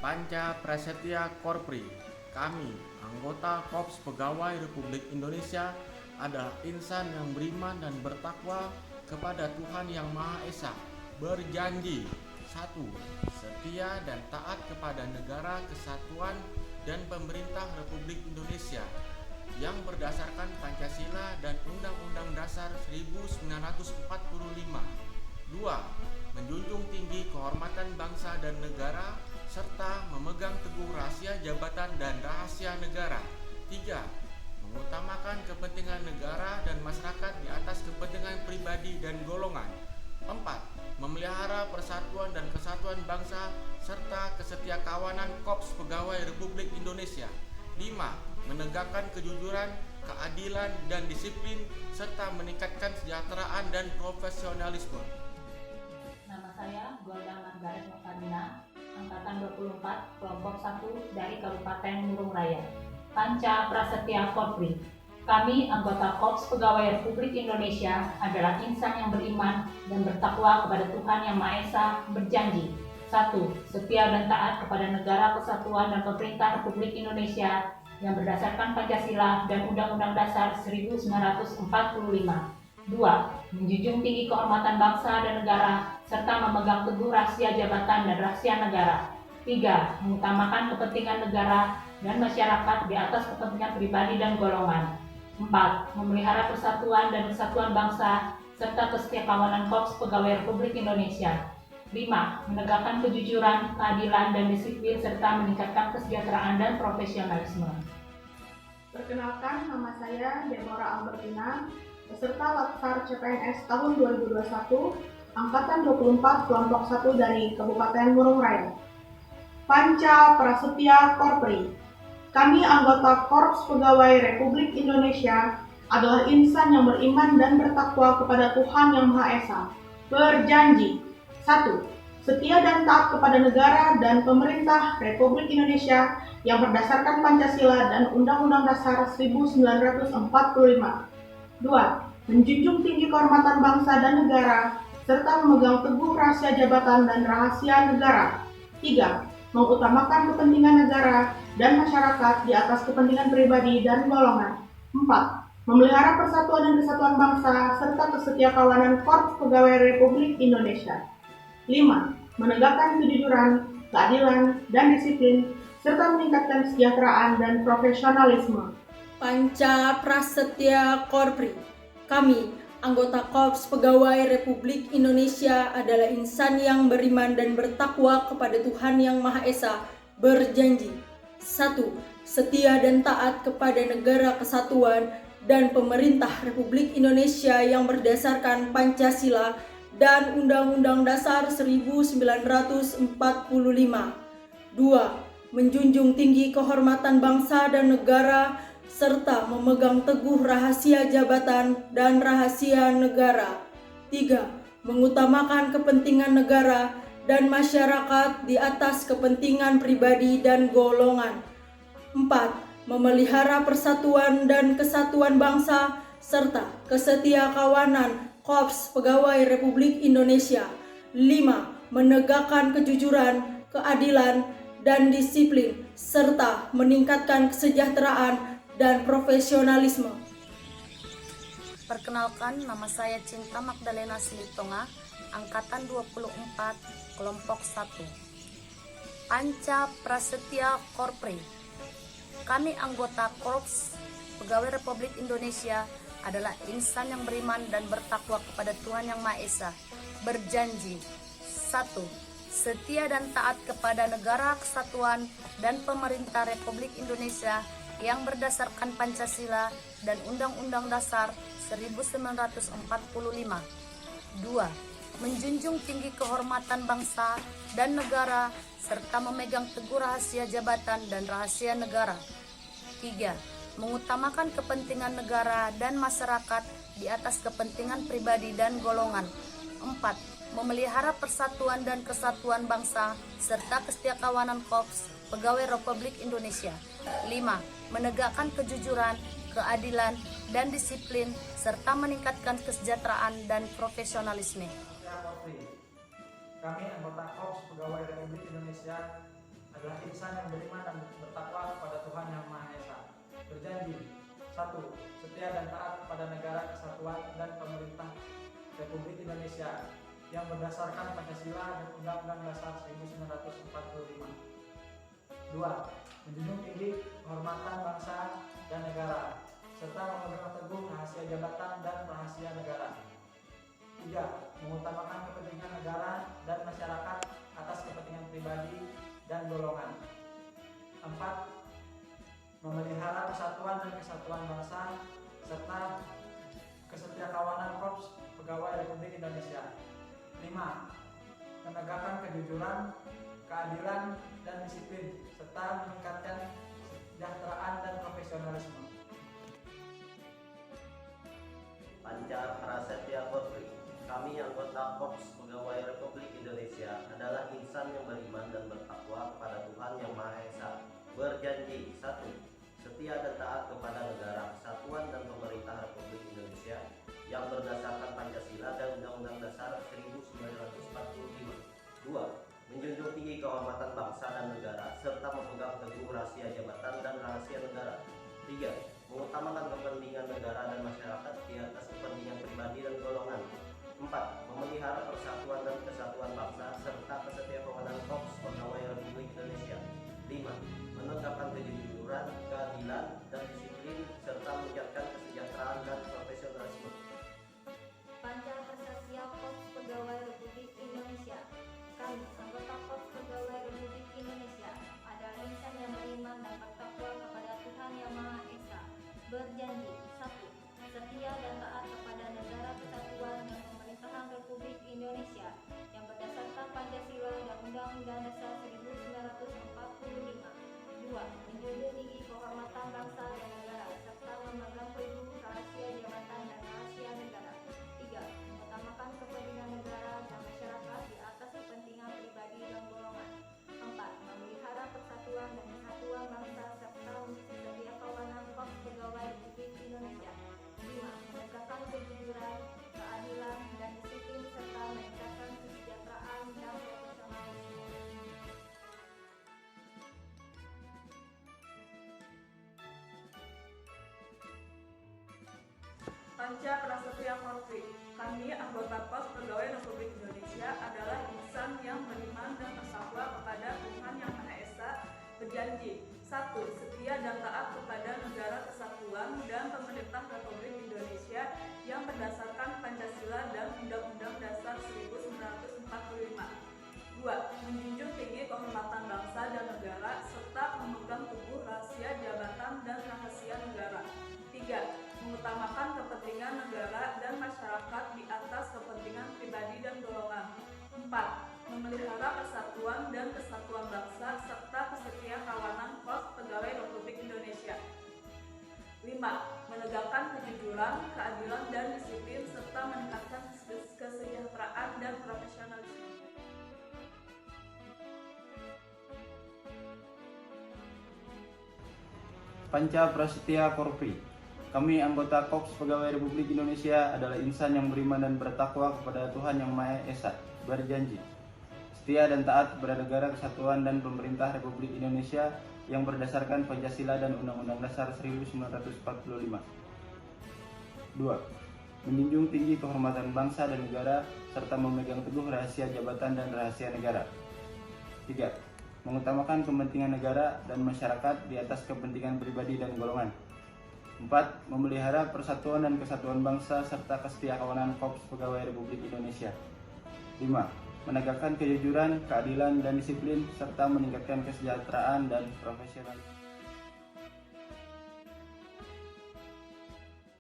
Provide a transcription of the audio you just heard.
Panca Prasetya Korpri. Kami, anggota Korps Pegawai Republik Indonesia, adalah insan yang beriman dan bertakwa kepada Tuhan Yang Maha Esa. Berjanji: 1. Setia dan taat kepada negara, kesatuan, dan pemerintah Republik Indonesia yang berdasarkan Pancasila dan Undang-Undang Dasar 1945. 2. Menjunjung tinggi kehormatan bangsa dan negara serta memegang teguh rahasia jabatan dan rahasia negara. 3. Mengutamakan kepentingan negara dan masyarakat di atas kepentingan pribadi dan golongan. 4. Memelihara persatuan dan kesatuan bangsa serta kesetiakawanan Korps Pegawai Republik Indonesia. 5. Menegakkan kejujuran, keadilan, dan disiplin serta meningkatkan kesejahteraan dan profesionalisme. Nama saya Golda Margaret Novandina, Angkatan 24, Kelompok 1 dari Kabupaten Murung Raya. Panca Prasetya Korpri. Kami, anggota Korps Pegawai Republik Indonesia, adalah insan yang beriman dan bertakwa kepada Tuhan Yang Maha Esa, berjanji: 1. Setia dan taat kepada negara, kesatuan, dan pemerintah Republik Indonesia yang berdasarkan Pancasila dan Undang-Undang Dasar 1945. 2. Menjunjung tinggi kehormatan bangsa dan negara serta memegang teguh rahasia jabatan dan rahasia negara. 3. Mengutamakan kepentingan negara dan masyarakat di atas kepentingan pribadi dan golongan. 4. Memelihara persatuan dan kesatuan bangsa serta kesetiakawanan Korps Pegawai Republik Indonesia. 5. Menegakkan kejujuran, keadilan, dan disiplin serta meningkatkan kesejahteraan dan profesionalisme. Perkenalkan, nama saya Deborah Albertina, peserta Latsar CPNS tahun 2021, Angkatan 24, Kelompok 1 dari Kabupaten Murung Raya. Panca Prasetya Korpri. Kami, anggota Korps Pegawai Republik Indonesia, adalah insan yang beriman dan bertakwa kepada Tuhan Yang Maha Esa. Berjanji: 1. Setia dan taat kepada negara dan pemerintah Republik Indonesia yang berdasarkan Pancasila dan Undang-Undang Dasar 1945. 2. Menjunjung tinggi kehormatan bangsa dan negara serta memegang teguh rahasia jabatan dan rahasia negara. 3. Mengutamakan kepentingan negara dan masyarakat di atas kepentingan pribadi dan golongan. 4. Memelihara persatuan dan kesatuan bangsa serta kesetiakawanan Korps Pegawai Republik Indonesia. 5. Menegakkan kejujuran, keadilan, dan disiplin serta meningkatkan kesejahteraan dan profesionalisme. Panca Prasetya Korpri. Kami, anggota Korps Pegawai Republik Indonesia, adalah insan yang beriman dan bertakwa kepada Tuhan Yang Maha Esa, berjanji: 1. Setia dan taat kepada negara, kesatuan, dan pemerintah Republik Indonesia yang berdasarkan Pancasila dan Undang-Undang Dasar 1945. 2. Menjunjung tinggi kehormatan bangsa dan negara serta memegang teguh rahasia jabatan dan rahasia negara. 3. Mengutamakan kepentingan negara dan masyarakat di atas kepentingan pribadi dan golongan. 4. Memelihara persatuan dan kesatuan bangsa serta kesetiakawanan Korps Pegawai Republik Indonesia. 5. Menegakkan kejujuran, keadilan, dan disiplin serta meningkatkan kesejahteraan dan profesionalisme. Perkenalkan, nama saya Cinta Magdalena Silitonga, Angkatan 24, Kelompok 1. Panca Prasetya Korpri. Kami, anggota Korps Pegawai Republik Indonesia, adalah insan yang beriman dan bertakwa kepada Tuhan Yang Maha Esa, berjanji: 1. Setia dan taat kepada negara, kesatuan, dan pemerintah Republik Indonesia yang berdasarkan Pancasila dan Undang-Undang Dasar 1945. 2. Menjunjung tinggi kehormatan bangsa dan negara serta memegang teguh rahasia jabatan dan rahasia negara. 3. Mengutamakan kepentingan negara dan masyarakat di atas kepentingan pribadi dan golongan. 4. Memelihara persatuan dan kesatuan bangsa serta kesetiakawanan Korps Pegawai Republik Indonesia. 5. Menegakkan kejujuran, keadilan, dan disiplin serta meningkatkan kesejahteraan dan profesionalisme. Kami, anggota Korps Pegawai Republik Indonesia, adalah insan yang beriman dan bertakwa kepada Tuhan Yang Maha Esa. Berjanji, 1. Setia dan taat kepada negara kesatuan dan pemerintah Republik Indonesia yang berdasarkan Pancasila dan Undang-Undang Dasar 1945. 2. Menjunjung tinggi kehormatan bangsa dan negara, serta memegang teguh rahasia jabatan dan rahasia negara. 3. Mengutamakan kepentingan negara dan masyarakat atas kepentingan pribadi dan golongan. 4. Memelihara persatuan dan kesatuan bangsa serta kesetiakawanan Korps Pegawai Republik Indonesia. 5. Menegakkan kejujuran, keadilan, dan disiplin serta meningkatkan kesejahteraan dan profesionalisme. Panca Prasetya Korpri. Kami anggota Korps Pegawai Republik Indonesia adalah insan yang beriman dan bertakwa kepada Tuhan Yang Maha Esa. Berjanji, 1. Setia dan taat kepada negara kesatuan dan pemerintah Republik Indonesia yang berdasarkan Pancasila dan Undang-Undang Dasar 1945. 2. Menjunjung tinggi kehormatan bangsa dan negara serta memegang teguh rahasia jabatan dan rahasia negara. 3. Mengutamakan kepentingan negara dan masyarakat di atas kepentingan pribadi dan golongan. 4. Memelihara persatuan dan kesatuan bangsa serta kesetiakawanan Korps Pegawai Republik Indonesia. 5. Menegakkan kejujuran, keadilan, dan disiplin serta meningkatkan kesejahteraan dan profesionalisme. Panca Prasetya Korps Pegawai Republik Indonesia. Kami, anggota Korps Pegawai Republik Indonesia, adalah insan yang beriman dan bertakwa kepada Tuhan Yang Maha Esa. Berjanji, 1. Setia dan taat kepada negara kesatuan dan pemerintahan Republik Indonesia yang berdasarkan Pancasila dan Undang-Undang Dasar 1945. 2. Menjunjung tinggi kehormatan bangsa dan negara serta memegang teguh rahasia jabatan dan rahasia negara. 3. Mengutamakan kepentingan negara dan masyarakat di atas kepentingan pribadi dan golongan. 4. Memelihara persatuan dan kesatuan bangsa serta kesetiakawanan Korps Pegawai Republik Indonesia. 5. Menegakkan kejujuran, keadilan, dan disiplin serta meningkatkan kesejahteraan dan profesionalisme. Panca Prasetya Korpri. Kami anggota Korps Pegawai Republik Indonesia adalah insan yang beriman dan bertakwa kepada Tuhan Yang Maha Esa. Berjanji, 1. Setia dan taat kepada negara kesatuan dan pemerintah Republik Indonesia yang berdasarkan Pancasila dan Undang-Undang Dasar 1945. 2. Menjunjung tinggi kehormatan bangsa dan negara serta memegang teguh rahasia jabatan dan rahasia negara. 3. Mengutamakan kepentingan negara dan masyarakat di atas kepentingan pribadi dan golongan. 4. Memelihara persatuan dan kesatuan bangsa serta kesetiakawanan Korps Pegawai Republik Indonesia. 5. Menegakkan kejujuran, keadilan, dan disiplin serta meningkatkan kesejahteraan dan profesionalisme. Panca Prasetya Korpri. Kami anggota Korps Pegawai Republik Indonesia adalah insan yang beriman dan bertakwa kepada Tuhan Yang Maha Esa. Berjanji, setia dan taat kepada negara kesatuan dan pemerintah Republik Indonesia yang berdasarkan Pancasila dan Undang-Undang Dasar 1945. 2. Menjunjung tinggi kehormatan bangsa dan negara serta memegang teguh rahasia jabatan dan rahasia negara. 3. Mengutamakan kepentingan negara dan masyarakat di atas kepentingan pribadi dan golongan. 4. Memelihara persatuan dan kesatuan bangsa serta kesetiakawanan Korps Pegawai Republik Indonesia. 5. Menegakkan kejujuran, keadilan, dan disiplin serta meningkatkan kesejahteraan dan profesionalisme.